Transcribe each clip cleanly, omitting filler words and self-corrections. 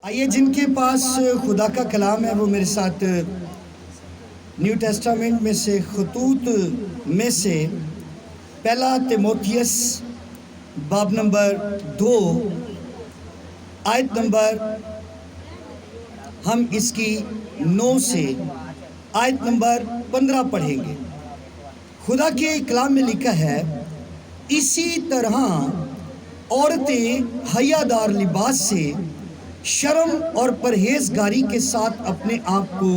آئیے جن کے پاس خدا کا کلام ہے وہ میرے ساتھ نیو ٹیسٹامنٹ میں سے خطوط میں سے پہلا تیموتھیوس باب نمبر 2 آیت نمبر ہم اس کی 9 سے آیت نمبر 15 پڑھیں گے۔ خدا کے کلام میں لکھا ہے، اسی طرح عورتیں حیادار لباس سے شرم اور پرہیزگاری کے ساتھ اپنے آپ کو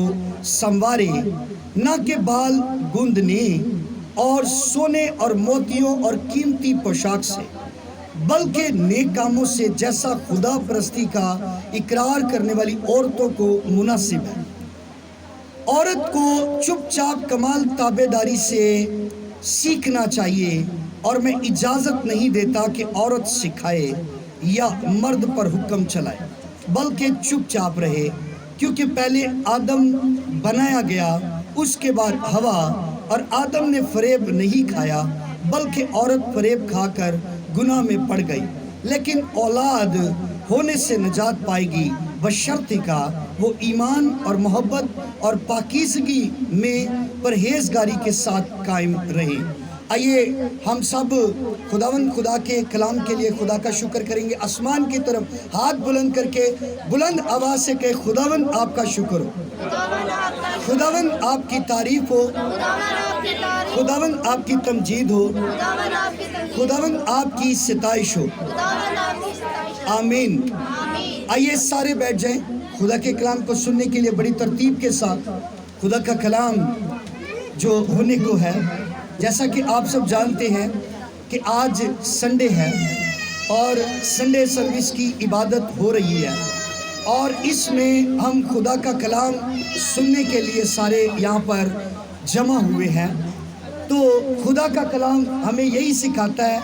سنوارے، نہ کہ بال گوندنے اور سونے اور موتیوں اور قیمتی پوشاک سے، بلکہ نیک کاموں سے جیسا خدا پرستی کا اقرار کرنے والی عورتوں کو مناسب ہے۔ عورت کو چپ چاپ کمال تابعداری سے سیکھنا چاہیے، اور میں اجازت نہیں دیتا کہ عورت سکھائے یا مرد پر حکم چلائے، بلکہ چپ چاپ رہے، کیونکہ پہلے آدم بنایا گیا، اس کے بعد ہوا، اور آدم نے فریب نہیں کھایا بلکہ عورت فریب کھا کر گناہ میں پڑ گئی، لیکن اولاد ہونے سے نجات پائے گی بشرطِ کہ وہ ایمان اور محبت اور پاکیزگی میں پرہیزگاری کے ساتھ قائم رہے۔ آئیے ہم سب خداوند خدا کے کلام کے لیے خدا کا شکر کریں گے۔ آسمان کی طرف ہاتھ بلند کر کے بلند آواز سے کہ خداوند آپ کا شکر ہو، خداوند آپ کی تعریف ہو، خداوند آپ کی تمجید ہو، خداوند آپ کی ستائش ہو، آمین۔ آئیے سارے بیٹھ جائیں خدا کے کلام کو سننے کے لیے بڑی ترتیب کے ساتھ۔ خدا کا کلام جو ہونے کو ہے، جیسا کہ آپ سب جانتے ہیں کہ آج سنڈے ہے اور سنڈے سروس کی عبادت ہو رہی ہے، اور اس میں ہم خدا کا کلام سننے کے لیے سارے یہاں پر جمع ہوئے ہیں۔ تو خدا کا کلام ہمیں یہی سکھاتا ہے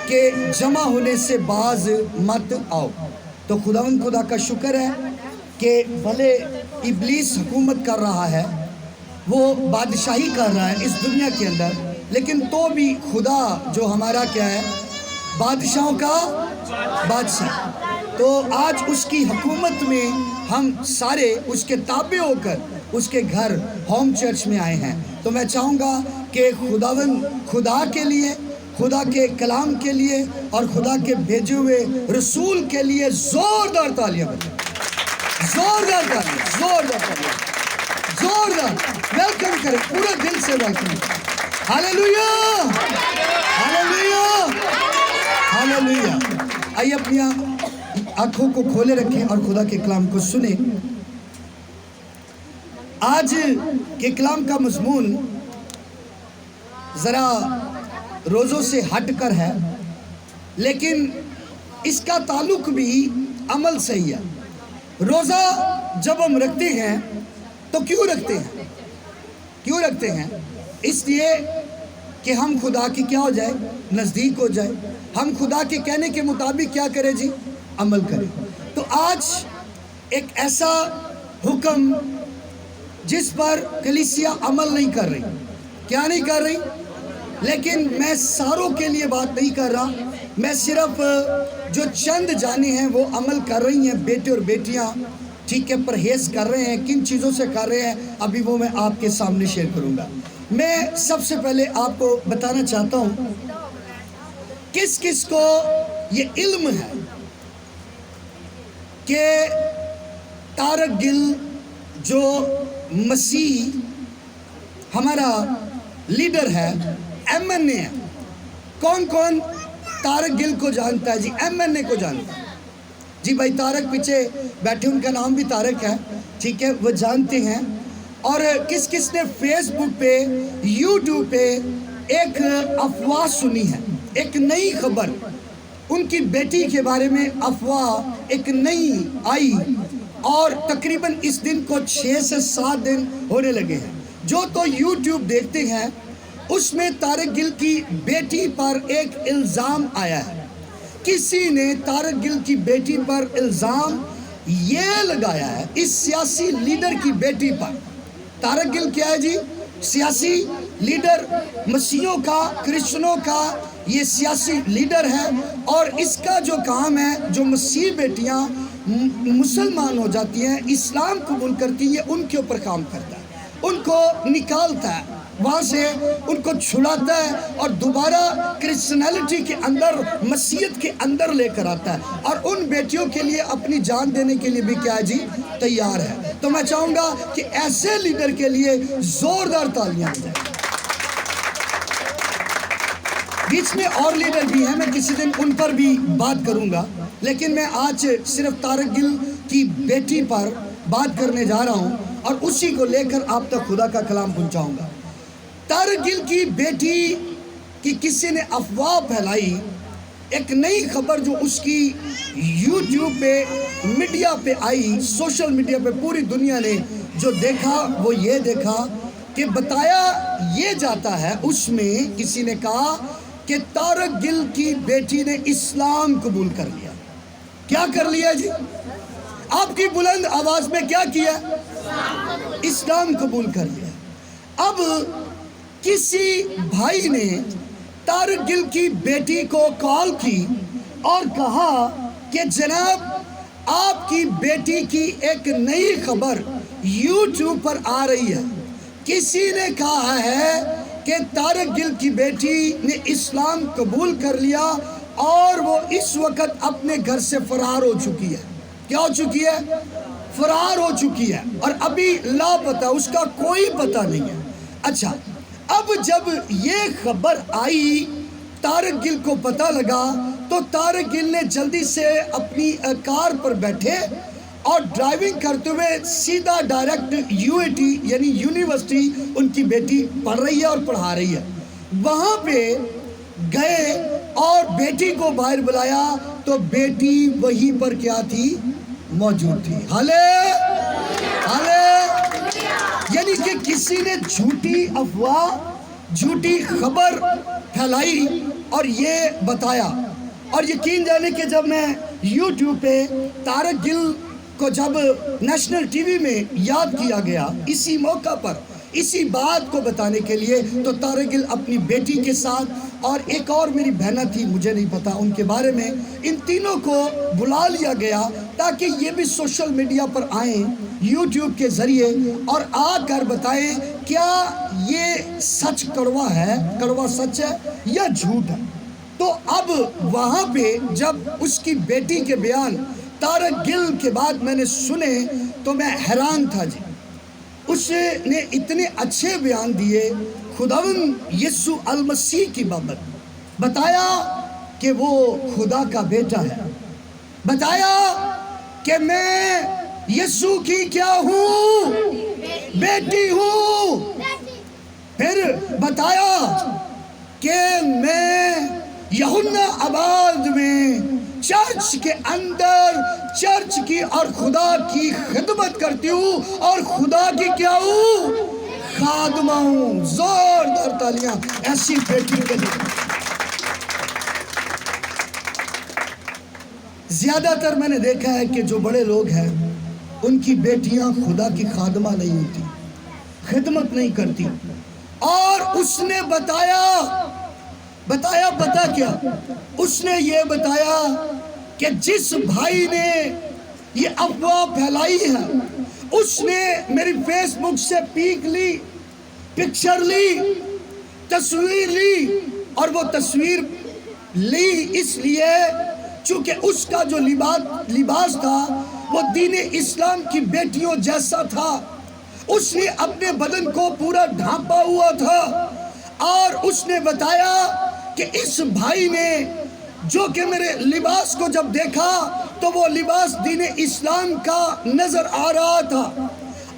کہ جمع ہونے سے باز مت آؤ۔ تو خداوند خدا کا شکر ہے کہ بھلے ابلیس حکومت کر رہا ہے، وہ بادشاہی کر رہا ہے اس دنیا کے اندر، لیکن تو بھی خدا جو ہمارا کیا ہے، بادشاہوں کا بادشاہ۔ تو آج اس کی حکومت میں ہم سارے اس کے تابع ہو کر اس کے گھر ہوم چرچ میں آئے ہیں۔ تو میں چاہوں گا کہ خداوند خدا کے لیے، خدا کے کلام کے لیے اور خدا کے بھیجے ہوئے رسول کے لیے زوردار تالیاں بجائیں، زوردار تالیاں، زوردار تالیاں، زوردار ویلکم کریں، پورے دل سے ویلکم کریں۔ ہاللیلویہ، ہاللیلویہ، ہاللیلویہ۔ آئیے اپنی آنکھوں کو کھولے رکھیں اور خدا کے کلام کو سنیں۔ آج کے کلام کا مضمون ذرا روزوں سے ہٹ کر ہے، لیکن اس کا تعلق بھی عمل سے ہی ہے۔ روزہ جب ہم رکھتے ہیں تو کیوں رکھتے ہیں؟ کیوں رکھتے ہیں؟ اس لیے کہ ہم خدا کی کیا ہو جائے، نزدیک ہو جائے، ہم خدا کے کہنے کے مطابق کیا کریں جی، عمل کریں۔ تو آج ایک ایسا حکم جس پر کلیسیا عمل نہیں کر رہی، کیا نہیں کر رہی؟ لیکن میں ساروں کے لیے بات نہیں کر رہا، میں صرف جو چند جانے ہیں وہ عمل کر رہی ہیں، بیٹے اور بیٹیاں ٹھیک ہے، پرہیز کر رہے ہیں، کن چیزوں سے کر رہے ہیں، ابھی وہ میں آپ کے سامنے شیئر کروں گا۔ میں سب سے پہلے آپ کو بتانا چاہتا ہوں کس کس کو یہ علم ہے کہ طارق گل جو مسیح ہمارا لیڈر ہے، ایم این اے ہے۔ کون کون طارق گل کو جانتا ہے جی؟ ایم این اے کو جانتا ہے جی؟ بھائی طارق پیچھے بیٹھے، ان کا نام بھی طارق ہے، ٹھیک ہے، وہ جانتے ہیں۔ اور کس کس نے فیس بک پہ، یوٹیوب پہ ایک افواہ سنی ہے، ایک نئی خبر، ان کی بیٹی کے بارے میں افواہ ایک نئی آئی، اور تقریباً اس دن کو 6 سے 7 دن ہونے لگے ہیں۔ جو تو یوٹیوب دیکھتے ہیں، اس میں طارق گل کی بیٹی پر ایک الزام آیا ہے۔ کسی نے طارق گل کی بیٹی پر الزام یہ لگایا ہے، اس سیاسی لیڈر کی بیٹی پر۔ طارق گل کیا ہے جی؟ سیاسی لیڈر، مسیحیوں کا، کرسچنوں کا یہ سیاسی لیڈر ہے، اور اس کا جو کام ہے، جو مسیح بیٹیاں مسلمان ہو جاتی ہیں، اسلام قبول کرتی ہیں، یہ ان کے اوپر کام کرتا ہے، ان کو نکالتا ہے وہاں سے، ان کو چھڑاتا ہے اور دوبارہ کرسچنالٹی کے اندر، مسیحیت کے اندر لے کر آتا ہے، اور ان بیٹیوں کے لیے اپنی جان دینے کے لیے بھی کیا ہے جی، تیار ہے۔ تو میں چاہوں گا کہ ایسے لیڈر کے لیے زوردار تالیاں ہو جائیں۔ بیچ میں اور لیڈر بھی ہیں، میں کسی دن ان پر بھی بات کروں گا، لیکن میں آج صرف طارق گل کی بیٹی پر بات کرنے جا رہا ہوں اور اسی کو لے کر آپ تک خدا کا کلام پہنچاؤں گا۔ طارق گل کی بیٹی کی کسی نے افواہ پھیلائی، ایک نئی خبر جو اس کی یوٹیوب پہ، میڈیا پہ آئی، سوشل میڈیا پہ پوری دنیا نے جو دیکھا وہ یہ دیکھا کہ بتایا یہ جاتا ہے، اس میں کسی نے کہا کہ طارق گل کی بیٹی نے اسلام قبول کر لیا۔ کیا کر لیا جی؟ آپ کی بلند آواز میں کیا کیا؟ اسلام قبول کر لیا۔ اب کسی بھائی نے طارق گل کی بیٹی کو کال کی اور کہا کہ جناب آپ کی بیٹی کی ایک نئی خبر یوٹیوب پر آ رہی ہے، کسی نے کہا ہے کہ طارق گل کی بیٹی نے اسلام قبول کر لیا اور وہ اس وقت اپنے گھر سے فرار ہو چکی ہے۔ کیا ہو چکی ہے؟ فرار ہو چکی ہے، اور ابھی لاپتہ، اس کا کوئی پتہ نہیں ہے۔ اچھا، اب جب یہ خبر آئی، طارق گل کو پتہ لگا، تو طارق گل نے جلدی سے اپنی کار پر بیٹھے اور ڈرائیونگ کرتے ہوئے سیدھا ڈائریکٹ UAT یعنی یونیورسٹی ان کی بیٹی پڑھ رہی ہے اور پڑھا رہی ہے، وہاں پہ گئے اور بیٹی کو باہر بلایا تو بیٹی وہیں پر کیا تھی؟ موجود تھی۔ یعنی کہ کسی نے جھوٹی افواہ، جھوٹی خبر پھیلائی اور یہ بتایا، اور یقین جانے کہ جب میں یوٹیوب پہ طارق گل کو جب نیشنل ٹی وی میں یاد کیا گیا اسی موقع پر، اسی بات کو بتانے کے لیے، تو طارق گل اپنی بیٹی کے ساتھ اور ایک اور میری بہنہ تھی، مجھے نہیں پتا ان کے بارے میں، ان تینوں کو بلا لیا گیا تاکہ یہ بھی سوشل میڈیا پر آئیں یوٹیوب کے ذریعے اور آ کر بتائیں کیا یہ سچ کڑوا ہے، کڑوا سچ ہے یا جھوٹ ہے۔ تو اب وہاں پہ جب اس کی بیٹی کے بیان طارق گل کے بعد میں نے سنے تو میں حیران تھا جی۔ اس نے اتنے اچھے بیان دیے خداوند یسوع المسیح کی بابت، بتایا کہ وہ خدا کا بیٹا ہے، بتایا کہ میں یسوع کی کیا ہوں؟ بیٹی ہوں۔ پھر بتایا کہ میں یوحنا آباد میں چرچ کے اندر چرچ کی اور خدا کی خدمت کرتی ہوں اور خدا کی کیا ہوں؟ خادمہ ہوں۔ زوردار تالیاں ایسی بیٹی کے لیے۔ زیادہ تر میں نے دیکھا ہے کہ جو بڑے لوگ ہیں ان کی بیٹیاں خدا کی خادمہ نہیں ہوتی، خدمت نہیں کرتی، اور اس نے بتایا پتہ کیا؟ اس نے یہ بتایا کہ جس بھائی نے یہ افواہ پھیلائی ہے اس نے میری فیس بک سے پیک لی، پکچر لی، تصویر لی، اور وہ تصویر لی اس لیے چونکہ اس کا جو لباس تھا وہ دین اسلام کی بیٹیوں جیسا تھا، اس نے اپنے بدن کو پورا ڈھانپا ہوا تھا، اور اس نے بتایا کہ اس بھائی نے جو کہ میرے لباس کو جب دیکھا تو وہ لباس دین اسلام کا نظر آ رہا تھا،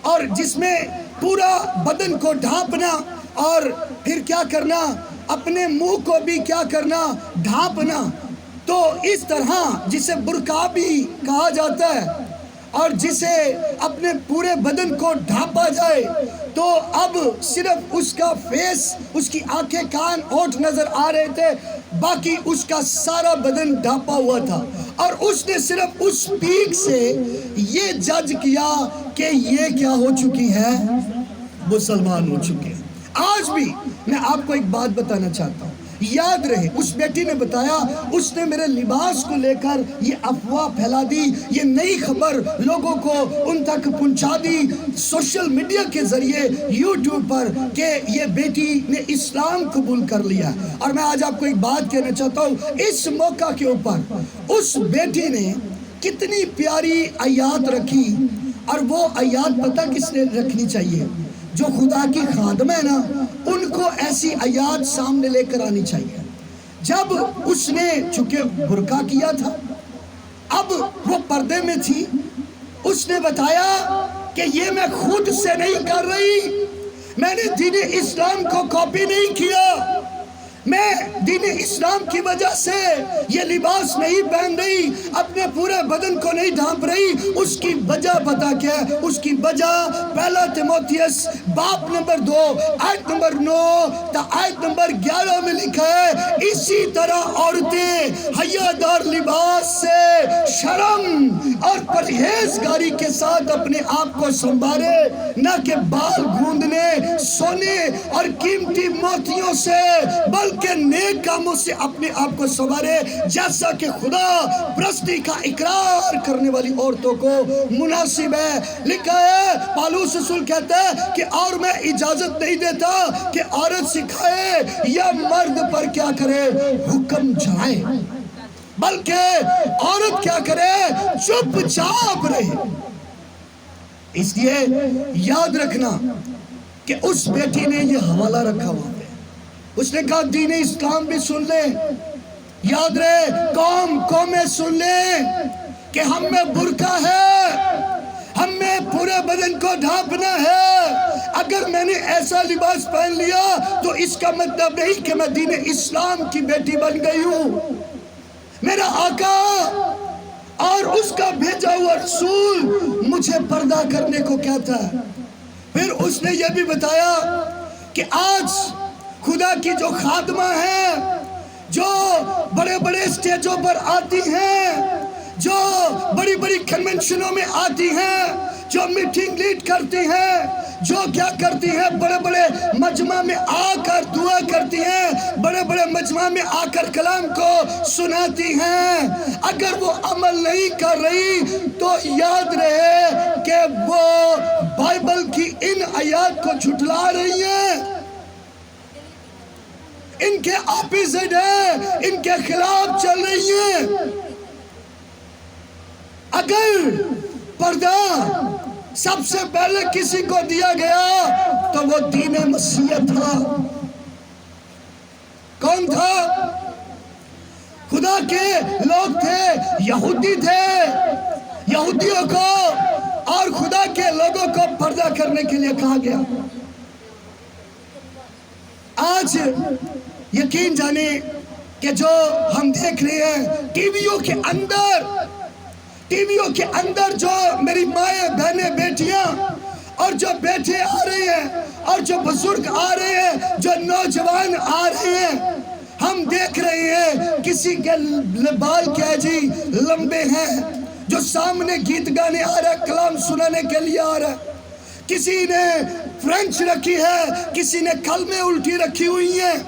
اور جس میں پورا بدن کو ڈھانپنا اور پھر کیا کرنا، اپنے منہ کو بھی کیا کرنا، ڈھانپنا، تو اس طرح جسے برقع بھی کہا جاتا ہے اور جسے اپنے پورے بدن کو ڈھانپا جائے، تو اب صرف اس کا فیس، اس کی آنکھیں، کان، ہونٹ نظر آ رہے تھے، باقی اس کا سارا بدن ڈھانپا ہوا تھا، اور اس نے صرف اس پیک سے یہ جج کیا کہ یہ کیا ہو چکی ہے؟ مسلمان ہو چکی ہے۔ آج بھی میں آپ کو ایک بات بتانا چاہتا ہوں، یاد رہے اس بیٹی نے بتایا اس نے میرے لباس کو لے کر یہ افواہ پھیلا دی، یہ نئی خبر لوگوں کو ان تک پہنچا دی سوشل میڈیا کے ذریعے یوٹیوب پر کہ یہ بیٹی نے اسلام قبول کر لیا۔ اور میں آج آپ کو ایک بات کہنا چاہتا ہوں، اس موقع کے اوپر اس بیٹی نے کتنی پیاری آیات رکھی، اور وہ آیات پتہ کس نے رکھنی چاہیے؟ جو خدا کی خادمہ ہے نا، ان کو ایسی آیات سامنے لے کر آنی چاہیے۔ جب اس نے چونکہ برقع کیا تھا، اب وہ پردے میں تھی، اس نے بتایا کہ یہ میں خود سے نہیں کر رہی، میں نے دین اسلام کو کاپی نہیں کیا، میں دین اسلام کی وجہ سے یہ لباس نہیں پہن رہی، اپنے پورے بدن کو نہیں ڈھانپ رہی۔ اس کی وجہ پتا کیا ہے؟ اس کی وجہ پہلا تیموتھیوس باب نمبر 2 آیت نمبر 9 تا آیت نمبر 11 میں لکھا ہے، اسی طرح عورتیں حیادار لباس سے شرم اور پرہیزگاری کے ساتھ اپنے آپ کو سنبھالے، نہ کہ بال گوندنے، سونے اور قیمتی موتیوں سے، بلکہ نیک کاموں سے اپنے آپ کو سنوارے، جیسا کہ خدا پرستی کا اقرار کرنے والی عورتوں کو مناسب ہے۔ لکھا ہے، پالوس رسول کہتا ہے کہ اور میں اجازت نہیں دیتا کہ عورت سکھائے یا مرد پر کیا کرے، حکم چلائے، بلکہ عورت کیا کرے، چپ چاپ رہے۔ اس لیے یاد رکھنا کہ اس بیٹی نے یہ حوالہ رکھا ہوا ہے، اس نے کہا دین اسلام بھی سن لیں، یاد رہے قومیں سن لیں کہ ہم میں برقع ہے، ہم میں پورے بدن کو ڈھانپنا ہے۔ اگر میں نے ایسا لباس پہن لیا تو اس کا مطلب نہیں کہ میں دین اسلام کی بیٹی بن گئی ہوں۔ میرا آقا اور اس کا بھیجا ہوا رسول مجھے پردہ کرنے کو کہتا ہے۔ پھر اس نے یہ بھی بتایا کہ آج خدا کی جو خادمہ ہیں، جو بڑے بڑے اسٹیجوں پر آتی ہیں، جو بڑی بڑی کنونشنوں میں آتی ہیں، جو میٹنگ لیڈ کرتی ہیں، جو کیا کرتی ہیں، بڑے بڑے مجمع میں آ کر دعا کرتی ہیں، بڑے بڑے مجمع میں آ کر کلام کو سناتی ہیں، اگر وہ عمل نہیں کر رہی تو یاد رہے کہ وہ بائبل کی ان آیات کو جھٹلا رہی ہیں، ان کے اپوزٹ ہے، ان کے خلاف چل رہی ہیں۔ اگر پردہ سب سے پہلے کسی کو دیا گیا تو وہ دین مسیح تھا۔ کون تھا؟ خدا کے لوگ تھے، یہودی تھے، یہودیوں کو اور خدا کے لوگوں کو پردہ کرنے کے لیے کہا گیا۔ آج یقین جانے کہ جو ہم دیکھ رہے ہیں ٹی ویوں کے اندر جو میری مائیں بہنیں بیٹیاں اور جو بیٹے آ رہے ہیں اور جو بزرگ آ رہے ہیں، جو نوجوان آ رہے ہیں، ہم دیکھ رہے ہیں کسی کے بال کیا جی لمبے ہیں، جو سامنے گیت گانے آ رہا ہے، کلام سنانے کے لیے آ رہا ہے، کسی نے فرینچ رکھی ہے، کسی نے کلمے الٹی رکھی ہوئی ہیں،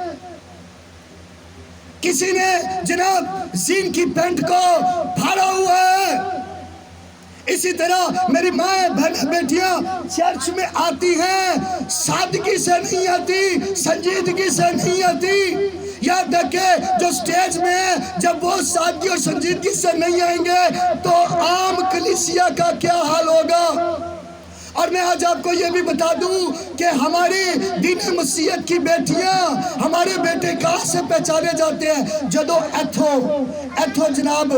کسی نے جناب زین کی پینٹ کو پھاڑا ہوا ہے۔ اسی طرح میری ماں بہن بیٹیاں چرچ میں آتی ہیں، سادگی سے نہیں آتی، سنجیدگی سے نہیں آتی۔ یاد رکھے جو سٹیج میں ہیں، جب وہ سادگی اور سنجیدگی سے نہیں آئیں گے تو عام کلیسیا کا کیا حال ہوگا؟ اور میں آج آپ کو یہ بھی بتا دوں کہ ہماری دین مسیحیت کی بیٹیاں، ہمارے بیٹے کہاں سے پہچانے جاتے ہیں؟ جدو ایتھو جناب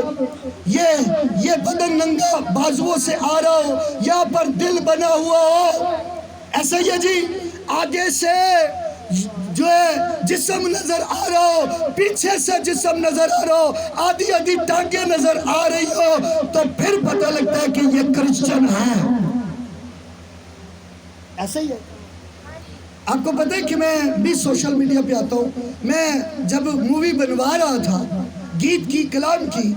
یہ بدن ننگا بازووں سے آ رہا ہو، یہاں پر دل بنا ہوا ہو، ایسا ہی ہے جی، آگے سے جو ہے جسم نظر آ رہا ہو، پیچھے سے جسم نظر آ رہا ہو، آدھی آدھی ٹانگیں نظر آ رہی ہو، تو پھر پتہ لگتا ہے کہ یہ کرسچن ہے۔ ایسا ہی ہے۔ آپ کو پتہ ہے کہ میں بھی سوشل میڈیا پہ آتا ہوں، میں جب مووی بنوا رہا تھا گیت کی کلام کی،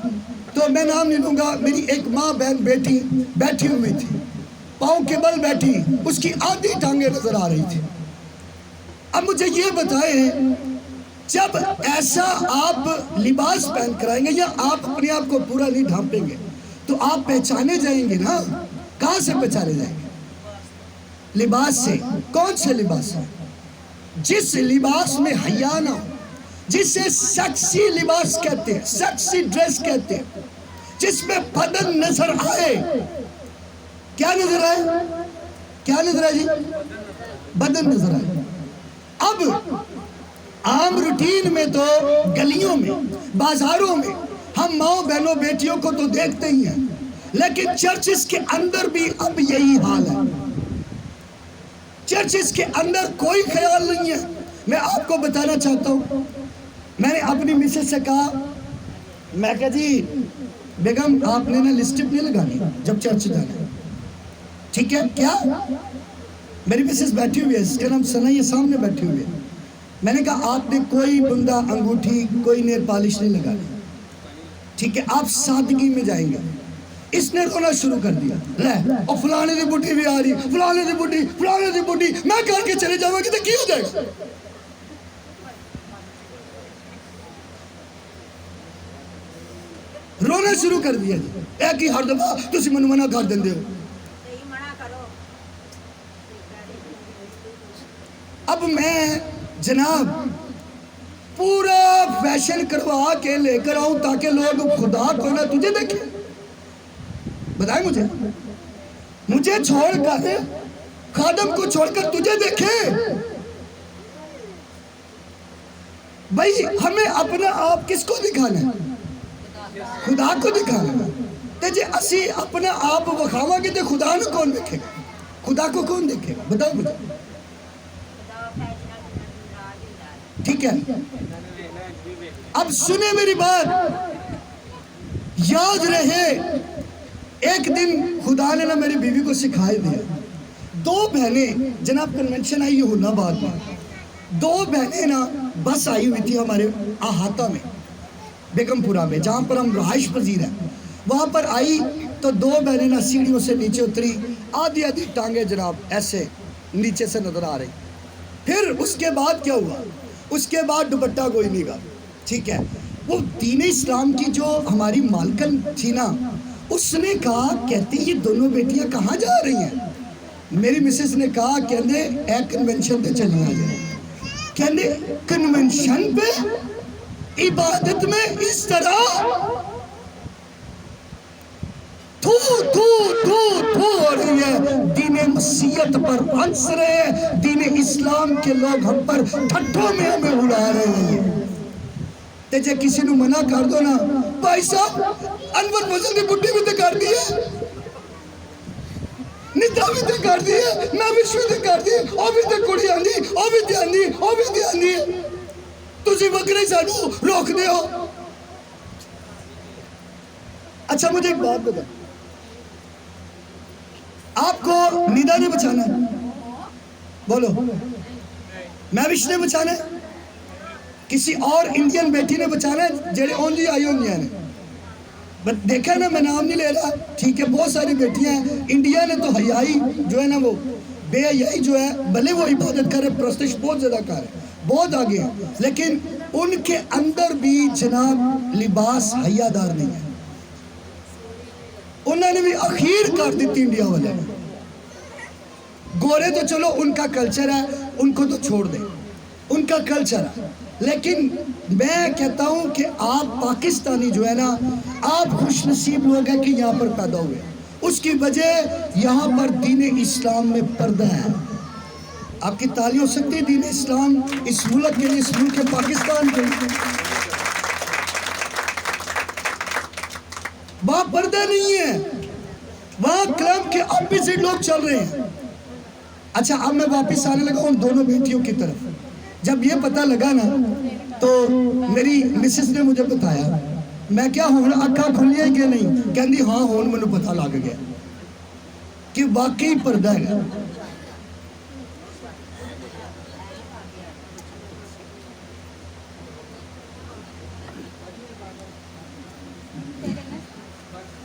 تو میں نام نہیں لوں گا، میری ایک ماں بہن بیٹی بیٹھی ہوئی تھی، پاؤں کے بل بیٹھی، اس کی آدھی ٹانگیں نظر آ رہی تھی۔ اب مجھے یہ بتائیں جب ایسا آپ لباس پہن کر آئیں گے یا آپ اپنے آپ کو پورا نہیں ڈھانپیں گے تو آپ پہچانے جائیں گے نا. کہاں سے پہچانے جائیں گے؟ لباس سے. کون سے لباس سے؟ جس لباس میں حیا نہ ہو، جسے سیکسی لباس کہتے ہیں، سیکسی ڈریس کہتے ہیں، جس میں بدن نظر آئے. کیا نظر آئے؟ کیا نظر آئے جی؟ بدن نظر آئے. اب عام روٹین میں تو گلیوں میں، بازاروں میں ہم ماؤں بہنوں بیٹیوں کو تو دیکھتے ہی ہیں، لیکن چرچز کے اندر بھی اب یہی حال ہے. چرچز کے اندر کوئی خیال نہیں ہے. میں آپ کو بتانا چاہتا ہوں، میں نے اپنی مسز سے کہا، میں کہا جی بیگم آپ نے نا لسٹپ نہیں لگانی جب چرچ جانا ہے. ٹھیک ہے کیا؟ میری مسز بیٹھی ہوئی ہے، اس کا نام سنا، یہ سامنے بیٹھی ہوئی ہے. میں نے کہا آپ نے کوئی بندہ انگوٹھی کوئی نیل پالش نہیں لگانی. ٹھیک ہے آپ سادگی میں جائیں گے. اس نے رونا شروع کر دیا، لے اور فلانے دی بڈھی بھی آ رہی، فلانے دی بڈھی، فلانے دی بڈھی. میں کر کے چلے جاؤں گی تو کی ہو جائے گا؟ رونا شروع کر دیا جی. ایک ہی ہر دفعہ تسی منو منع کر دیندے ہو. اب میں جناب پورا فیشن کروا کے لے کر آؤں تاکہ لوگ خدا کو نہ تجھے دیکھیں. بتائیں مجھے چھوڑ کر خادم کو چھوڑ کر تجھے دیکھیں. بھائی ہمیں اپنا آپ کس کو دکھانا ہے؟ خدا کو دکھانا ہے. تے جے اسی اپنا آپ وکھاواں گے تے خدا نو کون دیکھے گا؟ خدا کو کون دیکھے گا؟ بتاؤ مجھے. ٹھیک ہے اب سنیں میری بات، یاد رہے. ایک دن خدا نے نا میری بیوی کو سکھائے دیا. دو بہنیں، جناب کنونشن آئی ہونا بعد میں، دو بہنیں نا بس آئی ہوئی تھی ہمارے احاطہ میں، بیگم پورہ میں جہاں پر ہم رہائش پذیر ہیں. وہاں پر آئی تو دو بہنیں نا سیڑھیوں سے نیچے اتری، آدھی آدھی ٹانگیں جناب ایسے نیچے سے نظر آ رہی. پھر اس کے بعد کیا ہوا؟ اس کے بعد دوپٹہ کوئی نہیں گا. ٹھیک ہے وہ دین اسلام کی جو ہماری مالکن تھی نا، اس نے کہا کہتی یہ دونوں بیٹیاں کہاں جا رہی ہیں؟ میری مسز نے کہا کہنے ایک کنونشن پہ چلی آ جائے. کہنے کنونشن پہ عبادت میں اس طرح تھو ہو رہی ہے. دین مسیحیت پر ہنس رہے ہیں، دین اسلام کے لوگ ہم پر ٹھٹھوں میں ہمیں اڑا رہے ہیں. تے جے کسی نو منع کر دو نا، بھائی صاحب انور فضل دی بڈھی بھی تے کر دی ہے، ندا بھی تے کر دی ہے، میں وشو تے کر دی ہے، او بھی تے کڑی آندی، او بھی تے آندی، او بھی تے آندی. تسی وکرے سانو روک دے ہو. اچھا مجھے ایک بات بتا، آپ کو ندا نے بچانا ہے؟ بولو. محوش نے بچانا ہے؟ کسی اور انڈین بیٹی نے بچانا ہے جڑے اونلی آئی ہوندیاں نے؟ دیکھا نا میں نام نہیں لے رہا. ٹھیک ہے بہت ساری بیٹیاں ہیں. انڈیا نے تو حیائی جو ہے نا، وہ بے حیائی جو ہے، بھلے وہ عبادت کرے، پرستش بہت زیادہ کر ہے، بہت آگے ہیں، لیکن ان کے اندر بھی جناب لباس حیادار نہیں ہے. انہوں نے بھی اخیر کر دیتی انڈیا والے. گورے تو چلو ان کا کلچر ہے، ان کو تو چھوڑ دیں، ان کا کلچر ہے. لیکن میں کہتا ہوں کہ آپ پاکستانی جو ہے نا، آپ خوش نصیب لوگ ہیں کہ یہاں پر پیدا ہوئے. اس کی وجہ یہاں پر دین اسلام میں پردہ ہے. آپ کی تعلیم ہو سکتی ہے دین اسلام اس ملک کے لیے، اس ملک پاکستان کے لیے. وہاں پردہ نہیں ہے، وہاں کلام کے اپوزٹ لوگ چل رہے ہیں. اچھا اب میں واپس آنے لگا ان دونوں بیٹیوں کی طرف. جب یہ پتہ لگا نا تو میری مسز نے مجھے بتایا. میں کیا ہون اکھا کھلی ہے کہ نہیں؟ کہندی ہاں ہون منو پتہ لگ گیا کہ واقعی پردہ ہے.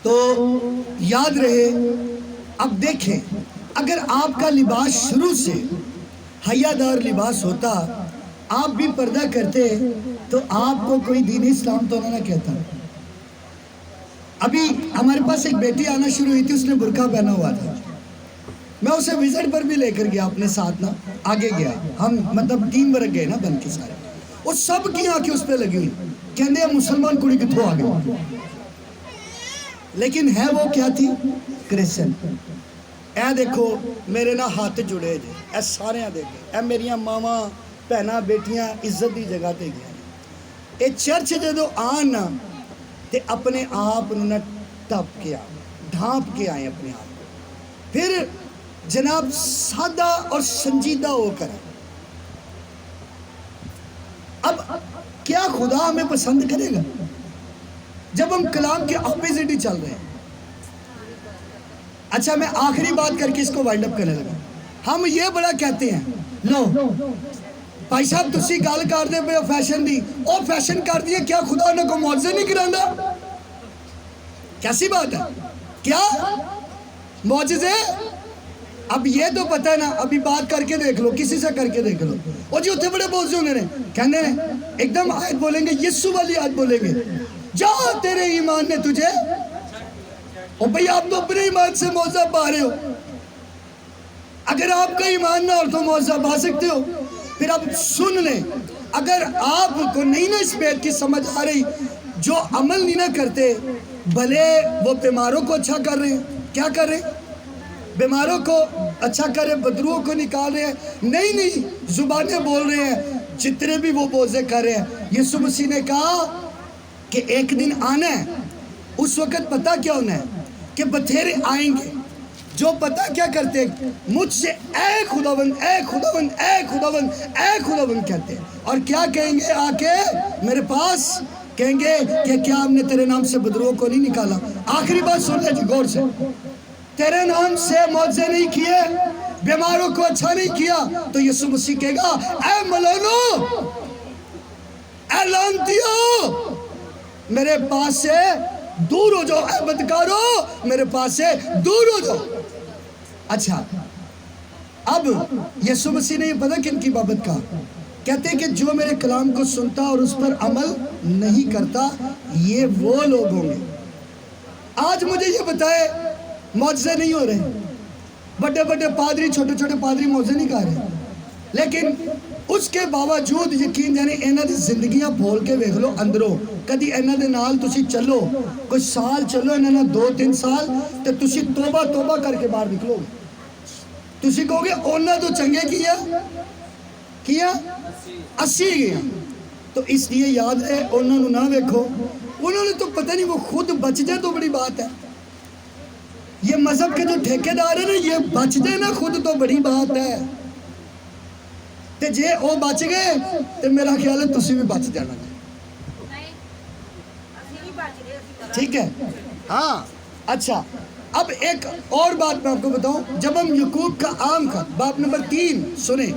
تو یاد رہے. اب دیکھیں اگر آپ کا لباس شروع سے حیادار لباس ہوتا، آپ بھی پردہ کرتے تو آپ کو کوئی دین اسلام تو نہ کہتا. ابھی ہمارے پاس ایک بیٹی آنا شروع ہوئی تھی, اس نے برقع پہنا ہوا تھا. میں اسے وزٹ پر بھی لے کر گیا اپنے ساتھ نا, آگے گیا. ہم مطلب 3 ورگ گئے نا بن کے سارے. وہ سب کی آنکھیں اس پہ لگی ہوئی, کہنے ہیں مسلمان کڑی کتھوں آ گئی. لیکن ہے وہ کیا تھی؟ کرسچن. اے دیکھو میرے نا ہاتھ جڑے جے, اے سارے دیکھے, اے میریاں ماما بہنا بیٹیاں عزت دی جگہ تے گیا. اے چرچ جدو آن نا تے اپنے آپ نہ ٹپ کے آئے, ڈھانپ کے آئے اپنے آپ کو. پھر جناب سادہ اور سنجیدہ ہو کر. اب کیا خدا ہمیں پسند کرے گا جب ہم کلام کے اپوزٹ ہی چل رہے ہیں؟ اچھا میں آخری بات کر کے اس کو وائنڈ اپ کرنے لگا. ہم یہ بڑا کہتے ہیں, لو بھائی صاحب تسی گل کر دے پے فیشن دی, او فیشن کر دیے, کیا خدا نے کو معجزے نہیں کراندا؟ کیسی بات ہے, کیا معجزے؟ اب یہ تو پتہ ہے نا, ابھی بات کر کے دیکھ لو, کسی سے کر کے دیکھ لو. اور جی اتنے بڑے بولتے ہونے رہے, کہنے ایک دم آیت بولیں گے, یسو والی آیت بولیں گے, جا تیرے ایمان نے تجھے. اور بھئی آپ تو اپنے ایمان سے معجزہ پا رہے ہو. اگر آپ کا ایمان نہ ہو تو معجزہ پا سکتے ہو. پھر اب سن لیں, اگر آپ کو نہیں نا اس بات کی سمجھ آ رہی, جو عمل نہیں نہ کرتے, بھلے وہ بیماروں کو اچھا کر رہے ہیں, کیا کر رہے ہیں؟ بیماروں کو اچھا کر رہے ہیں, بدروؤں کو نکال رہے ہیں, نہیں زبانیں بول رہے ہیں, جتنے بھی وہ بوزے کر رہے ہیں. یسوع مسیح نے کہا کہ ایک دن آنا ہے, اس وقت پتہ کیا ہونا ہے کہ بتھیرے آئیں گے جو پتہ کیا کرتے ہیں, مجھ سے اے خداوند اے خداوند اے خداوند اے خداوند کہتے ہیں. اور کیا کہیں گے آ کے میرے پاس؟ کہیں گے کہ کیا ہم نے تیرے نام سے بدروؤں کو نہیں نکالا؟ آخری بات سن لے جی غور سے, تیرے نام سے معجزے نہیں کیے, بیماروں کو اچھا نہیں کیا, تو یسوع مسیح کہے گا اے ملونو, اے لعنتیو, میرے پاس سے دور ہو جاؤ, اے بدکارو میرے پاس سے دور ہو جاؤ. اچھا اب یسوع مسیح نے یہ پتہ کن کی بابت کہا؟ کہتے ہیں کہ جو میرے کلام کو سنتا اور اس پر عمل نہیں کرتا, یہ وہ لوگ ہوں گے. آج مجھے یہ بتائے معجزے نہیں ہو رہے, بڑے بڑے پادری چھوٹے چھوٹے پادری معجزے نہیں کر رہے, لیکن اس کے باوجود یقین جانے انہاں دی زندگیاں پھول کے ویکھ لو اندروں, کدی انہاں دے نال تسی چلو, کچھ سال چلو انہاں نال 2-3 سال, تے تسی توبہ کر کے باہر نکلو گے. تسی کہو گے انہاں تو چنگے کیا 80 گیا. تو اس لیے یاد ہے انہوں نے نہ ویکھو, انہوں نے تو پتہ نہیں, وہ خود بچ جائے تو بڑی بات ہے. یہ مذہب کے جو ٹھیکیدار ہیں نا, یہ بچ جائے نا خود تو بڑی بات ہے. تے جے او بچ گئے تے میرا خیال ہے تسی بھی بچ جانا. ٹھیک ہے ہاں. اچھا اب ایک اور بات میں آپ کو بتاؤں, جب ہم یعقوب کا عام خط باب نمبر 3 سنیں,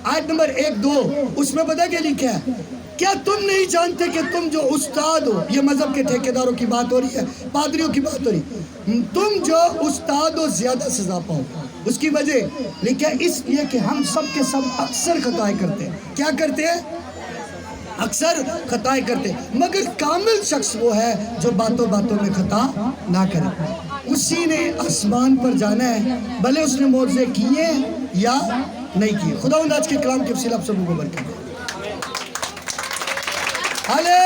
آیت نمبر 1-2, اس میں پتہ کیا لکھا ہے؟ کیا تم نہیں جانتے کہ تم جو استاد ہو, یہ مذہب کے ٹھیکیداروں کی بات ہو رہی ہے, پادریوں کی بات ہو رہی ہے, تم جو استاد ہو زیادہ سزا پاؤ. اس کی وجہ لکھا ہے اس لیے کہ ہم سب کے سب اکثر خطائیں کرتے ہیں. کیا کرتے ہیں؟ اکثر خطائیں کرتے ہیں, مگر کامل شخص وہ ہے جو باتوں باتوں میں خطا نہ کرے. اسی نے آسمان پر جانا ہے, بھلے اس نے معجزے کیے یا نہیں کیے. خداوند آج کے کلام کے وسیلہ آپ سب کو برکت دے. ہالے